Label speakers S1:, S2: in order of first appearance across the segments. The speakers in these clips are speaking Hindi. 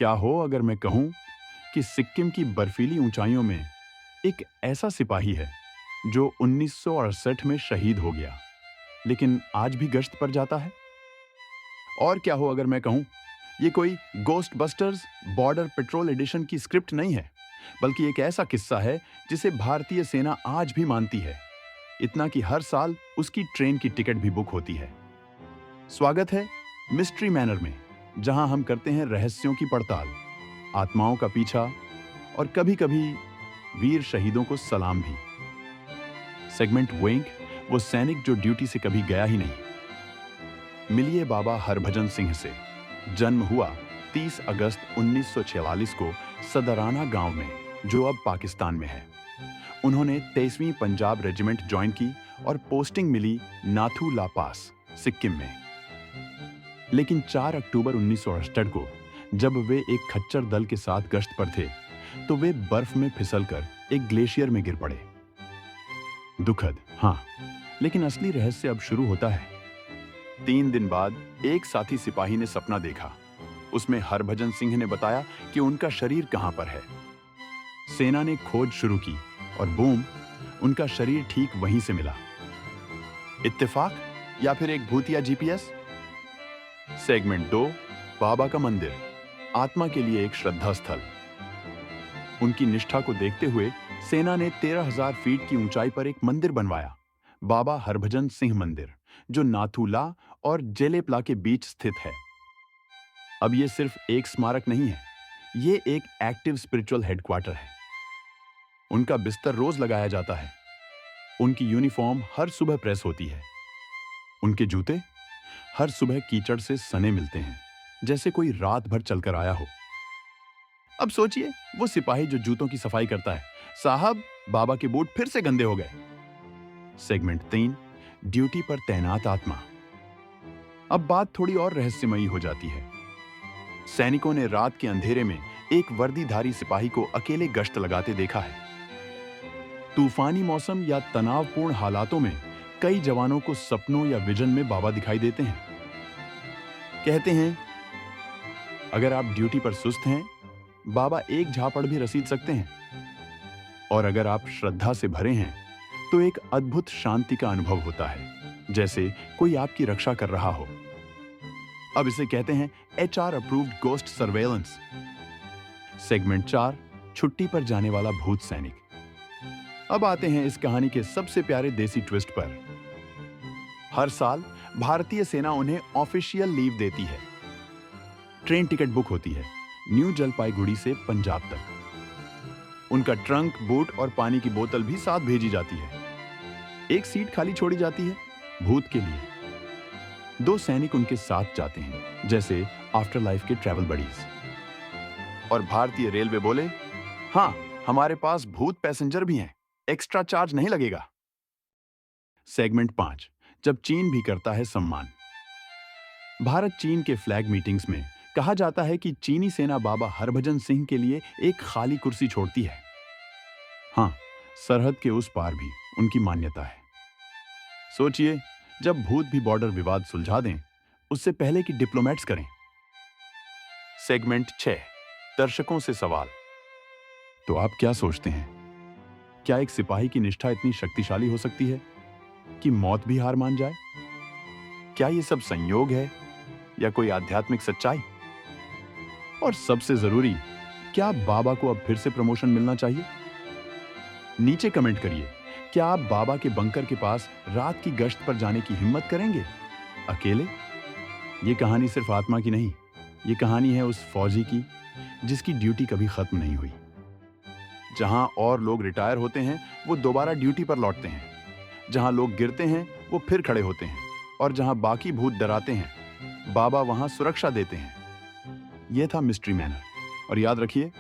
S1: क्या हो अगर मैं कहूं कि सिक्किम की बर्फीली ऊंचाइयों में एक ऐसा सिपाही है जो 1968 में शहीद हो गया, लेकिन आज भी गश्त पर जाता है। और क्या हो अगर मैं कहूं ये कोई Ghostbusters border patrol edition की स्क्रिप्ट नहीं है, बल्कि एक ऐसा किस्सा है जिसे भारतीय सेना आज भी मानती है, इतना कि हर साल उसकी ट्रेन की टिकट भी बुक होती है। स्वागत है मिस्ट्री मैनर में, जहां हम करते हैं रहस्यों की पड़ताल, आत्माओं का पीछा और कभी-कभी वीर शहीदों को सलाम भी। सेगमेंट वेंक, वो सैनिक जो ड्यूटी से कभी गया ही नहीं। मिलिए बाबा हरभजन सिंह से। जन्म हुआ 30 अगस्त 1946 को सदराना गांव में, जो अब पाकिस्तान में है। उन्होंने 23वीं पंजाब रेजिमेंट ज्वाइन की और पोस्टिंग मिली नाथू ला पास, सिक्किम में। लेकिन 4 अक्टूबर 1968 को जब वे एक खच्चर दल के साथ गश्त पर थे, तो वे बर्फ में फिसलकर एक ग्लेशियर में गिर पड़े। दुखद, हाँ, लेकिन असली रहस्य अब शुरू होता है। 3 दिन बाद एक साथी सिपाही ने सपना देखा। उसमें हरभजन सिंह ने बताया कि उनका शरीर कहां पर है। सेना ने खोज शुरू की और बूम, उनका शरीर ठीक वहीं से मिला। इत्तेफाक या फिर एक भूतिया जीपीएस? सेगमेंट 2, बाबा का मंदिर, आत्मा के लिए एक श्रद्धा स्थल। उनकी निष्ठा को देखते हुए सेना ने 13,000 फीट की ऊंचाई पर एक मंदिर बनवाया, बाबा हरभजन सिंह मंदिर, जो नाथूला और जेलेपला के बीच स्थित है। अब यह सिर्फ एक स्मारक नहीं है, यह एक एक्टिव स्पिरिचुअल हेडक्वार्टर है। उनका बिस्तर रोज लगाया जाता है, उनकी यूनिफॉर्म हर सुबह प्रेस होती है, उनके जूते हर सुबह कीचड़ से सने मिलते हैं, जैसे कोई रात भर चलकर आया हो। अब सोचिए, वो सिपाही जो जूतों की सफाई करता है, साहब, बाबा के बूट फिर से गंदे हो गए। सेगमेंट 3, ड्यूटी पर तैनात आत्मा। अब बात थोड़ी और रहस्यमयी हो जाती है। सैनिकों ने रात के अंधेरे में एक वर्दीधारी सिपाही को अकेले गश्त लगाते देखा है। तूफानी मौसम या तनावपूर्ण हालातों में कई जवानों को सपनों या विजन में बाबा दिखाई देते हैं। कहते हैं, अगर आप ड्यूटी पर सुस्त हैं, बाबा एक झापड़ भी रसीद सकते हैं, और अगर आप श्रद्धा से भरे हैं तो एक अद्भुत शांति का अनुभव होता है, जैसे कोई आपकी रक्षा कर रहा हो। अब इसे कहते हैं HR approved ghost surveillance. Segment 4, छुट्टी पर जाने वाला भूत सैनिक। अब आते हैं इस कहानी के सबसे प्यारे देसी ट्विस्ट पर। हर साल भारतीय सेना उन्हें ऑफिशियल लीव देती है। ट्रेन टिकट बुक होती है न्यू जलपाईगुड़ी से पंजाब तक। उनका ट्रंक, बूट और पानी की बोतल भी साथ भेजी जाती है। एक सीट खाली छोड़ी जाती है भूत के लिए। 2 सैनिक उनके साथ जाते हैं, जैसे आफ्टर लाइफ के ट्रैवल बडीज। और भारतीय रेलवे बोले, हाँ, हमारे पास भूत पैसेंजर भी हैं, एक्स्ट्रा चार्ज नहीं लगेगा। सेगमेंट 5, जब चीन भी करता है सम्मान। भारत चीन के फ्लैग मीटिंग्स में कहा जाता है कि चीनी सेना बाबा हरभजन सिंह के लिए एक खाली कुर्सी छोड़ती है। हाँ, सरहद के उस पार भी उनकी मान्यता है। सोचिए, जब भूत भी बॉर्डर विवाद सुलझा दें, उससे पहले कि डिप्लोमेट्स करें। सेगमेंट 6, दर्शकों से सवाल। तो आप क्या सोचते हैं? क्या एक सिपाही की निष्ठा इतनी शक्तिशाली हो सकती है कि मौत भी हार मान जाए? क्या ये सब संयोग है या कोई आध्यात्मिक सच्चाई? और सबसे जरूरी, क्या बाबा को अब फिर से प्रमोशन मिलना चाहिए? नीचे कमेंट करिए, क्या आप बाबा के बंकर के पास रात की गश्त पर जाने की हिम्मत करेंगे, अकेले? ये कहानी सिर्फ आत्मा की नहीं, ये कहानी है उस फौजी की जिसकी ड्यूटी कभी खत्म नहीं हुई। जहां और लोग रिटायर होते हैं, वो दोबारा ड्यूटी पर लौटते हैं। जहां लोग गिरते हैं, वो फिर खड़े होते हैं। और जहां बाकी भूत डराते हैं, बाबा वहां सुरक्षा देते हैं। यह था मिस्ट्री मैनर। और याद रखिए,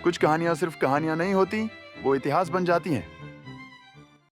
S1: कुछ कहानियां सिर्फ कहानियां नहीं होती, वो इतिहास बन जाती हैं।